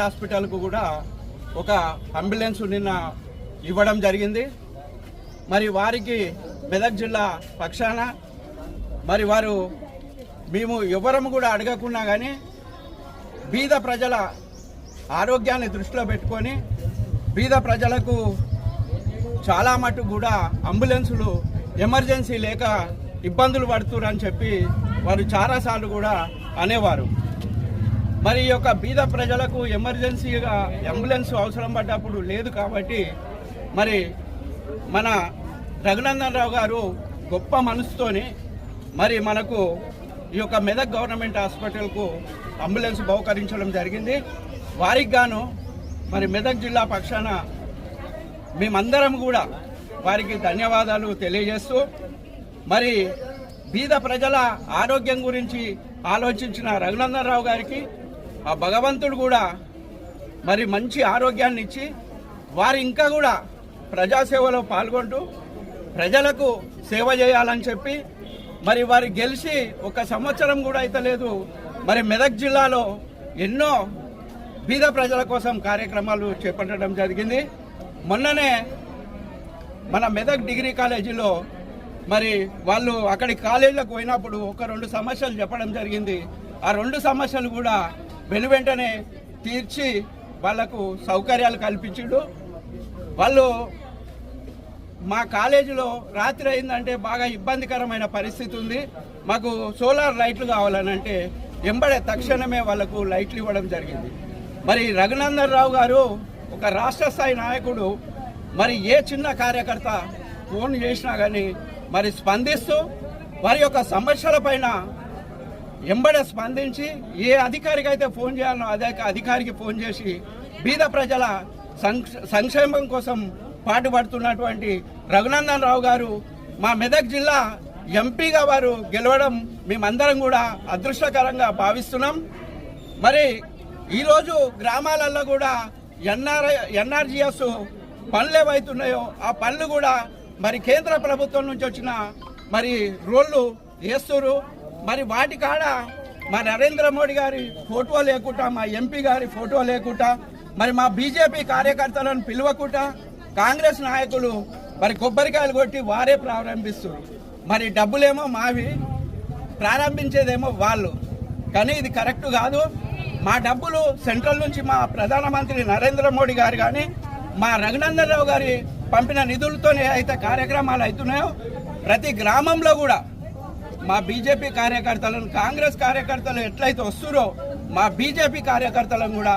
హాస్పిటల్కు కూడా ఒక అంబులెన్స్ నిన్న ఇవ్వడం జరిగింది. మరి వారికి మెదక్ జిల్లా పక్షాన మరి వారు మేము ఎవరము కూడా అడగకున్నా కానీ బీద ప్రజల ఆరోగ్యాన్ని దృష్టిలో పెట్టుకొని బీద ప్రజలకు చాలా మటుకు కూడా అంబులెన్సులు ఎమర్జెన్సీ లేక ఇబ్బందులు పడుతురని చెప్పి వారు చాలాసార్లు కూడా అనేవారు. మరి ఈ యొక్క బీద ప్రజలకు ఎమర్జెన్సీగా అంబులెన్స్ అవసరం పడ్డప్పుడు లేదు కాబట్టి మరి మన రఘునందన్ రావు గారు గొప్ప మనసుతోని మరి మనకు ఈ యొక్క మెదక్ గవర్నమెంట్ హాస్పిటల్కు అంబులెన్స్ బహుకరించడం జరిగింది. వారికి గాను మరి మెదక్ జిల్లా పక్షాన మేమందరం కూడా వారికి ధన్యవాదాలు తెలియజేస్తూ మరి బీద ప్రజల ఆరోగ్యం గురించి ఆలోచించిన రఘునందన్ రావు గారికి ఆ భగవంతుడు కూడా మరి మంచి ఆరోగ్యాన్ని ఇచ్చి వారు ఇంకా కూడా ప్రజాసేవలో పాల్గొంటూ ప్రజలకు సేవ చేయాలని చెప్పి మరి వారు గెలిచి ఒక సంవత్సరం కూడా అయితే లేదు. మరి మెదక్ జిల్లాలో ఎన్నో బీద ప్రజల కోసం కార్యక్రమాలు చేపట్టడం జరిగింది. మొన్ననే మన మెదక్ డిగ్రీ కాలేజీలో మరి వాళ్ళు అక్కడి కాలేజీలకు పోయినప్పుడు ఒక 2 సమస్యలు చెప్పడం జరిగింది. ఆ 2 సమస్యలు కూడా వెనువెంటనే తీర్చి వాళ్లకు సౌకర్యాలు కల్పించిండు. వాళ్ళు మా కాలేజీలో రాత్రి అయిందంటే బాగా ఇబ్బందికరమైన పరిస్థితి ఉంది, మాకు సోలార్ లైట్లు కావాలని అంటే ఎంబడే తక్షణమే వాళ్లకు లైట్లు ఇవ్వడం జరిగింది. మరి రఘునందన్ రావు గారు ఒక రాష్ట్ర స్థాయి నాయకుడు. మరి ఏ చిన్న కార్యకర్త ఫోన్ చేసినా కానీ మరి స్పందిస్తూ వారి యొక్క సమస్యలపైన ఎంబడే స్పందించి ఏ అధికారికి అయితే ఫోన్ చేయాలో అదే అధికారికి ఫోన్ చేసి బీద ప్రజల సంక్షేమం కోసం పాటుపడుతున్నటువంటి రఘునందన్ రావు గారు మా మెదక్ జిల్లా ఎంపీగా వారు గెలవడం మేమందరం కూడా అదృష్టకరంగా భావిస్తున్నాం. మరి ఈరోజు గ్రామాలలో కూడా ఎన్ఆర్జీఎస్ పనులు ఏవైతున్నాయో ఆ పనులు కూడా మరి కేంద్ర ప్రభుత్వం నుంచి వచ్చిన మరి రోడ్లు వేస్తున్నారు. మరి వాటి కాడ మా నరేంద్ర మోడీ గారి ఫోటో లేకుండా, మా ఎంపీ గారి ఫోటో లేకుండా, మరి మా బీజేపీ కార్యకర్తలను పిలవకుండా కాంగ్రెస్ నాయకులు మరి కొబ్బరికాయలు కొట్టి వారే ప్రారంభిస్తారు. మరి డబ్బులేమో మావి, ప్రారంభించేదేమో వాళ్ళు. కానీ ఇది కరెక్ట్ కాదు. మా డబ్బులు సెంట్రల్ నుంచి మా ప్రధానమంత్రి నరేంద్ర మోడీ గారు కానీ మా రఘునందన్ రావు గారి పంపిన నిధులతోనే అయితే కార్యక్రమాలు అవుతున్నాయో ప్రతి గ్రామంలో కూడా మా బీజేపీ కార్యకర్తలను, కాంగ్రెస్ కార్యకర్తలు ఎట్లయితే వస్తురో మా బీజేపీ కార్యకర్తలను కూడా